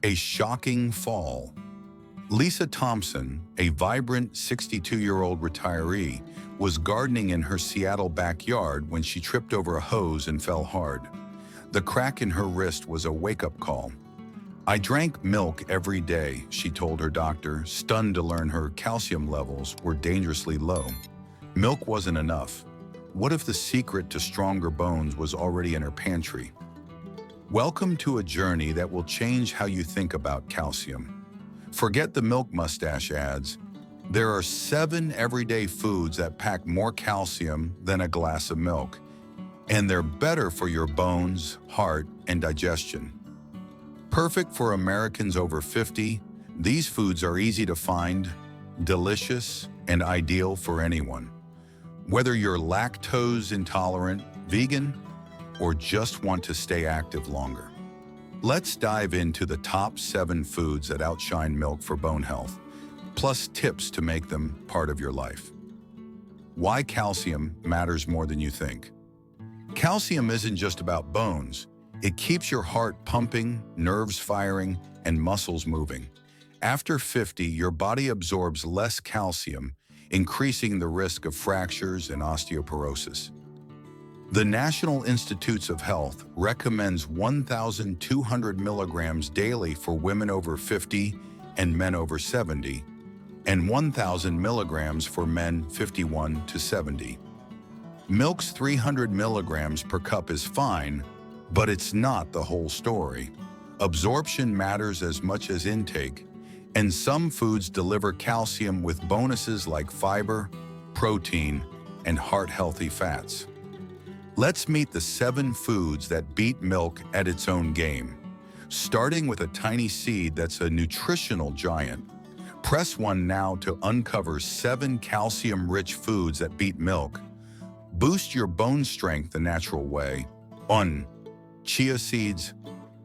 A shocking fall. Lisa Thompson, a vibrant 62-year-old retiree, was gardening in her Seattle backyard when she tripped over a hose and fell hard. The crack in her wrist was a wake-up call. "I drank milk every day," she told her doctor, stunned to learn her calcium levels were dangerously low. Milk wasn't enough. What if the secret to stronger bones was already in her pantry? Welcome to a journey that will change how you think about calcium. Forget the milk mustache ads. There are 7 everyday foods that pack more calcium than a glass of milk, and they're better for your bones, heart, and digestion. Perfect for Americans over 50, these foods are easy to find, delicious, and ideal for anyone. Whether you're lactose intolerant, vegan, or just want to stay active longer. Let's dive into the top 7 foods that outshine milk for bone health, plus tips to make them part of your life. Why calcium matters more than you think. Calcium isn't just about bones. It keeps your heart pumping, nerves firing, and muscles moving. After 50, your body absorbs less calcium, increasing the risk of fractures and osteoporosis. The National Institutes of Health recommends 1,200 milligrams daily for women over 50 and men over 70, and 1,000 milligrams for men 51 to 70. Milk's 300 milligrams per cup is fine, but it's not the whole story. Absorption matters as much as intake, and some foods deliver calcium with bonuses like fiber, protein, and heart-healthy fats. Let's meet the 7 foods that beat milk at its own game. Starting with a tiny seed that's a nutritional giant. Press 1 now to uncover 7 calcium-rich foods that beat milk. Boost your bone strength the natural way. 1. Chia seeds.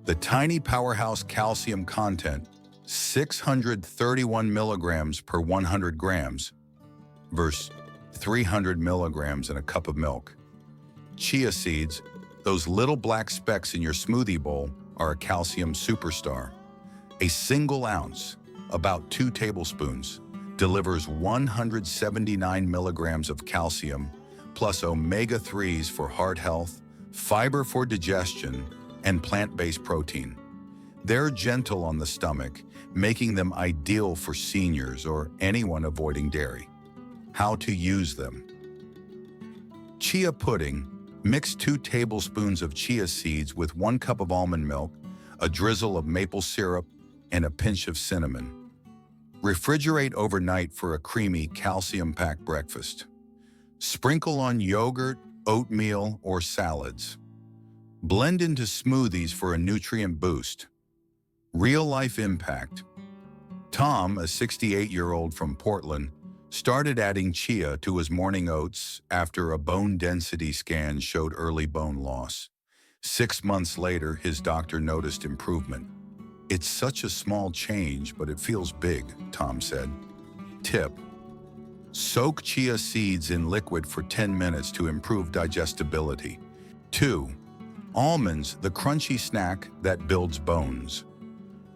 The tiny powerhouse calcium content, 631 milligrams per 100 grams, versus 300 milligrams in a cup of milk. Chia seeds, those little black specks in your smoothie bowl, are a calcium superstar. A single ounce, about 2 tablespoons, delivers 179 milligrams of calcium, plus omega-3s for heart health, fiber for digestion, and plant-based protein. They're gentle on the stomach, making them ideal for seniors or anyone avoiding dairy. How to use them. Chia pudding. Mix 2 tablespoons of chia seeds with 1 cup of almond milk, a drizzle of maple syrup, and a pinch of cinnamon. Refrigerate overnight for a creamy, calcium-packed breakfast. Sprinkle on yogurt, oatmeal, or salads. Blend into smoothies for a nutrient boost. Real-life impact. Tom, a 68-year-old from Portland, started adding chia to his morning oats after a bone density scan showed early bone loss. 6 months later, his doctor noticed improvement. "It's such a small change, but it feels big," Tom said. Tip: soak chia seeds in liquid for 10 minutes to improve digestibility. 2. Almonds, the crunchy snack that builds bones.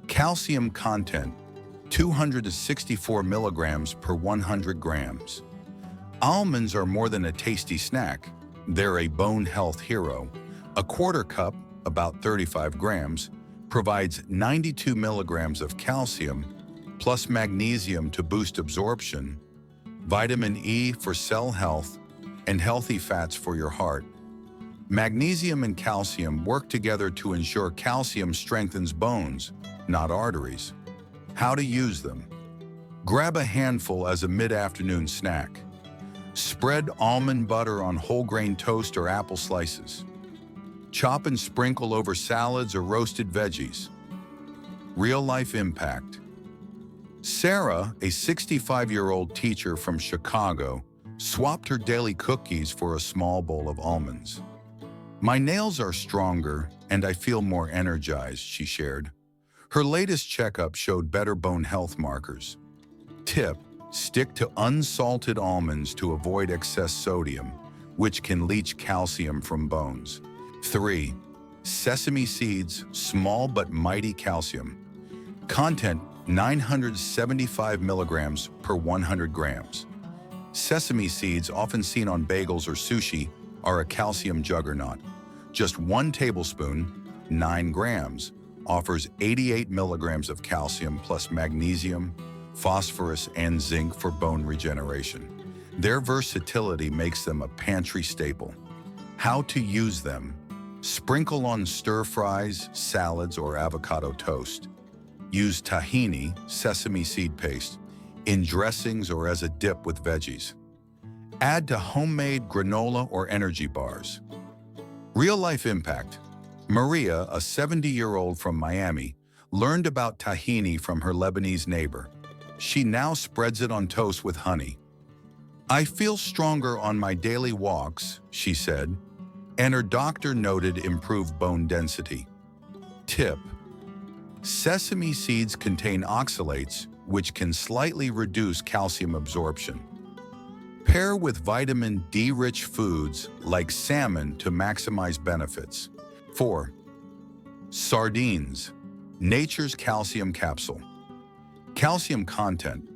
Calcium content, 264 milligrams per 100 grams. Almonds are more than a tasty snack. They're a bone health hero. A quarter cup, about 35 grams, provides 92 milligrams of calcium, plus magnesium to boost absorption, vitamin E for cell health, and healthy fats for your heart. Magnesium and calcium work together to ensure calcium strengthens bones, not arteries. How to use them. Grab a handful as a mid-afternoon snack. Spread almond butter on whole grain toast or apple slices. Chop and sprinkle over salads or roasted veggies. Real-life impact. Sarah, a 65-year-old teacher from Chicago, swapped her daily cookies for a small bowl of almonds. "My nails are stronger and I feel more energized," she shared. Her latest checkup showed better bone health markers. Tip: stick to unsalted almonds to avoid excess sodium, which can leach calcium from bones. 3. Sesame seeds, small but mighty calcium. Content 975 milligrams per 100 grams. Sesame seeds, often seen on bagels or sushi, are a calcium juggernaut. Just 1 tablespoon, 9 grams, offers 88 milligrams of calcium plus magnesium, phosphorus, and zinc for bone regeneration. Their versatility makes them a pantry staple. How to use them: sprinkle on stir-fries, salads, or avocado toast. Use tahini, sesame seed paste, in dressings or as a dip with veggies. Add to homemade granola or energy bars. Real-life impact. Maria, a 70-year-old from Miami, learned about tahini from her Lebanese neighbor. She now spreads it on toast with honey. "I feel stronger on my daily walks," she said, and her doctor noted improved bone density. Tip: sesame seeds contain oxalates, which can slightly reduce calcium absorption. Pair with vitamin D-rich foods like salmon to maximize benefits. 4. Sardines, nature's calcium capsule. Calcium content,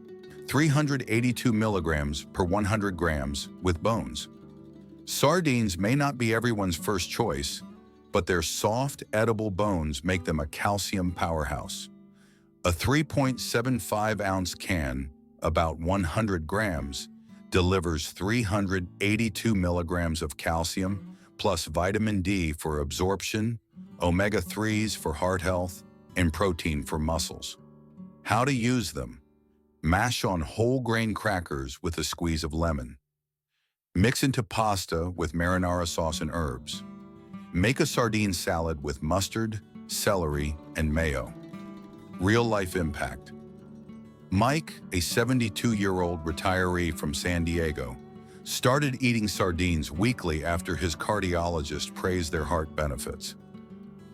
382 milligrams per 100 grams with bones. Sardines may not be everyone's first choice, but their soft, edible bones make them a calcium powerhouse. A 3.75-ounce can, about 100 grams, delivers 382 milligrams of calcium, plus vitamin D for absorption, omega-3s for heart health, and protein for muscles. How to use them: mash on whole grain crackers with a squeeze of lemon. Mix into pasta with marinara sauce and herbs. Make a sardine salad with mustard, celery, and mayo. Real-life impact. Mike, a 72-year-old retiree from San Diego, started eating sardines weekly after his cardiologist praised their heart benefits.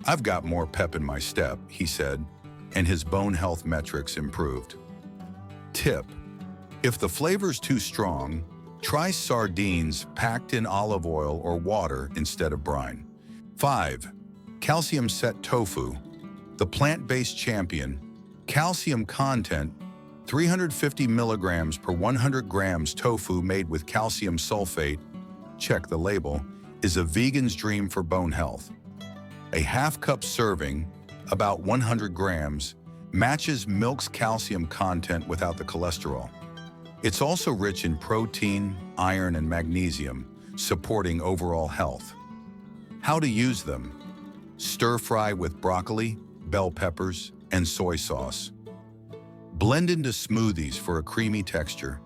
"I've got more pep in my step," he said, and his bone health metrics improved. Tip: if the flavor's too strong, try sardines packed in olive oil or water instead of brine. 5. Calcium Set Tofu, the plant-based champion. Calcium content, 350 milligrams per 100 grams. Tofu made with calcium sulfate, check the label, is a vegan's dream for bone health. A half-cup serving, about 100 grams, matches milk's calcium content without the cholesterol. It's also rich in protein, iron, and magnesium, supporting overall health. How to use them: stir-fry with broccoli, bell peppers, and soy sauce. Blend into smoothies for a creamy texture.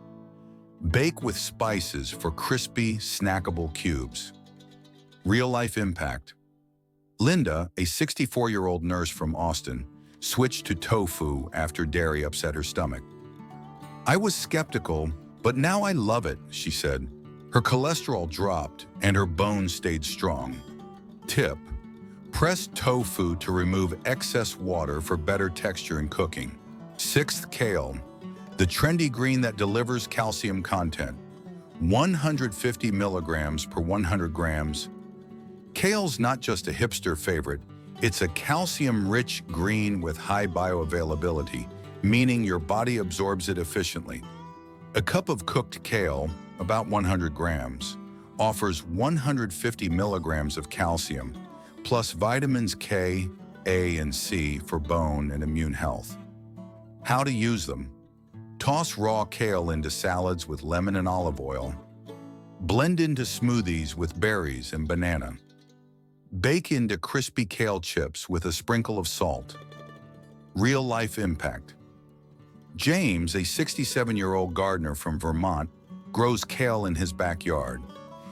Bake with spices for crispy, snackable cubes. Real-life impact. Linda, a 64-year-old nurse from Austin, switched to tofu after dairy upset her stomach. "I was skeptical, but now I love it," she said. Her cholesterol dropped and her bones stayed strong. Tip: press tofu to remove excess water for better texture in cooking. 6th, kale, the trendy green that delivers calcium content, 150 milligrams per 100 grams. Kale's not just a hipster favorite, it's a calcium-rich green with high bioavailability, meaning your body absorbs it efficiently. A cup of cooked kale, about 100 grams, offers 150 milligrams of calcium, plus vitamins K, A, and C for bone and immune health. How to use them: toss raw kale into salads with lemon and olive oil. Blend into smoothies with berries and banana. Bake into crispy kale chips with a sprinkle of salt. Real-life impact. James, a 67-year-old gardener from Vermont, grows kale in his backyard.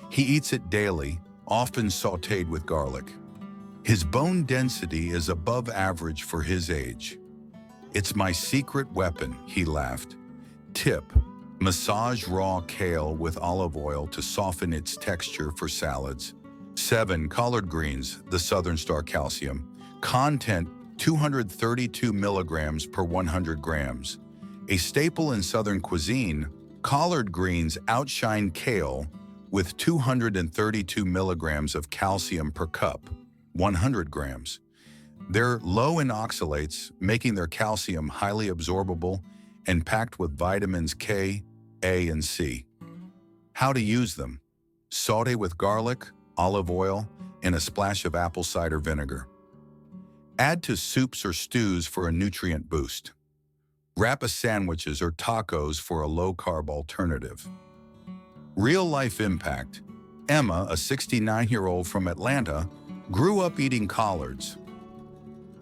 He eats it daily, often sautéed with garlic. His bone density is above average for his age. "It's my secret weapon," he laughed. Tip: massage raw kale with olive oil to soften its texture for salads. 7. Collard greens, the Southern Star calcium. Content, 232 milligrams per 100 grams. A staple in Southern cuisine, collard greens outshine kale with 232 milligrams of calcium per cup, 100 grams. They're low in oxalates, making their calcium highly absorbable and packed with vitamins K, A, and C. How to use them? Saute with garlic, olive oil, and a splash of apple cider vinegar. Add to soups or stews for a nutrient boost. Wrap as sandwiches or tacos for a low-carb alternative. Real-life impact. Emma, a 69-year-old from Atlanta, grew up eating collards.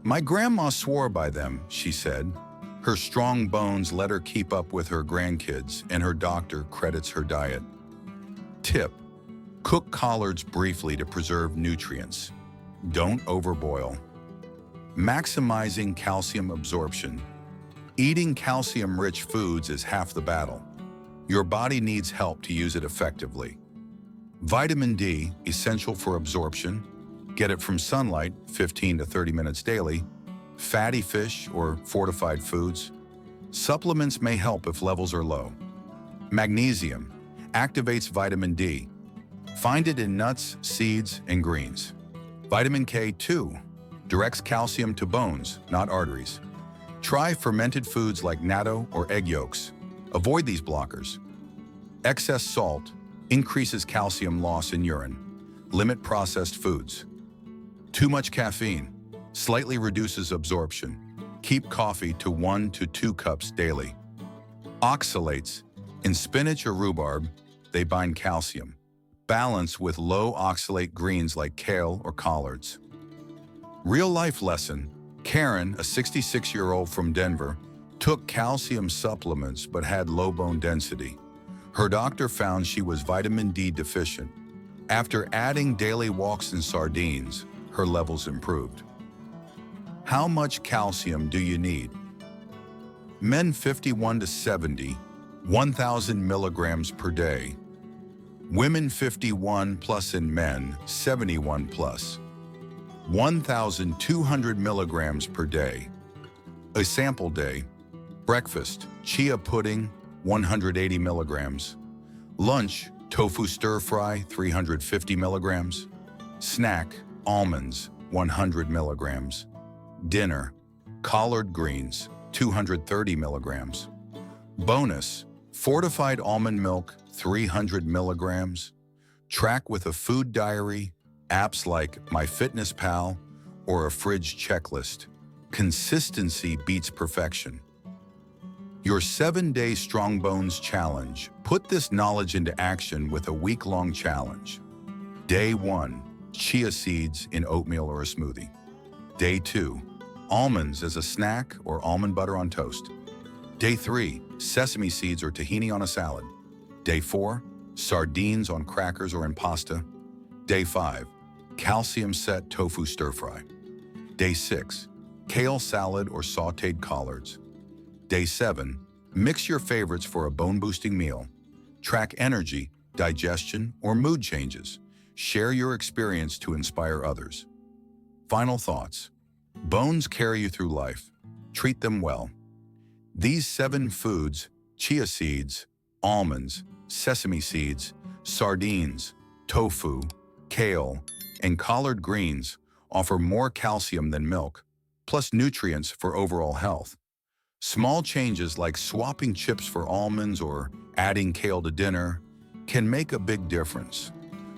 "My grandma swore by them," she said. Her strong bones let her keep up with her grandkids, and her doctor credits her diet. Tip: cook collards briefly to preserve nutrients. Don't overboil. Maximizing calcium absorption. Eating calcium-rich foods is half the battle. Your body needs help to use it effectively. Vitamin D, essential for absorption. Get it from sunlight, 15 to 30 minutes daily. Fatty fish or fortified foods. Supplements may help if levels are low. Magnesium activates vitamin D. Find it in nuts, seeds, and greens. Vitamin K2 directs calcium to bones, not arteries. Try fermented foods like natto or egg yolks. Avoid these blockers. Excess salt increases calcium loss in urine. Limit processed foods. Too much caffeine slightly reduces absorption. Keep coffee to 1 to 2 cups daily. Oxalates. In spinach or rhubarb, they bind calcium. Balance with low oxalate greens like kale or collards. Real-life lesson. Karen, a 66-year-old from Denver, took calcium supplements but had low bone density. Her doctor found she was vitamin D deficient. After adding daily walks and sardines, her levels improved. How much calcium do you need? Men 51 to 70, 1,000 milligrams per day. Women 51 plus and men 71 plus, 1,200 milligrams per day. A sample day. Breakfast, chia pudding, 180 milligrams. Lunch, tofu stir-fry, 350 milligrams. Snack, almonds, 100 milligrams. Dinner, collard greens, 230 milligrams. Bonus, fortified almond milk, 300 milligrams. Track with a food diary, apps like MyFitnessPal, or a fridge checklist. Consistency beats perfection. Your 7-day Strong Bones Challenge. Put this knowledge into action with a week-long challenge. Day 1, chia seeds in oatmeal or a smoothie. Day 2, almonds as a snack or almond butter on toast. Day 3, sesame seeds or tahini on a salad. Day 4, sardines on crackers or in pasta. Day 5, calcium-set tofu stir-fry. Day 6, kale salad or sautéed collards. Day 7, mix your favorites for a bone-boosting meal. Track energy, digestion, or mood changes. Share your experience to inspire others. Final thoughts. Bones carry you through life. Treat them well. These 7 foods, chia seeds, almonds, sesame seeds, sardines, tofu, kale, and collard greens, offer more calcium than milk, plus nutrients for overall health. Small changes like swapping chips for almonds or adding kale to dinner can make a big difference.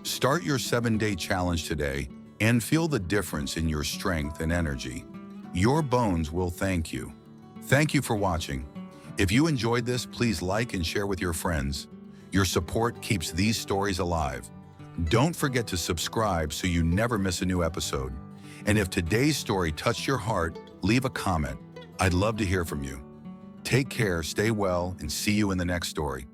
Start your 7-day challenge today and feel the difference in your strength and energy. Your bones will thank you. Thank you for watching. If you enjoyed this, please like and share with your friends. Your support keeps these stories alive. Don't forget to subscribe so you never miss a new episode. And if today's story touched your heart, leave a comment. I'd love to hear from you. Take care, stay well, and see you in the next story.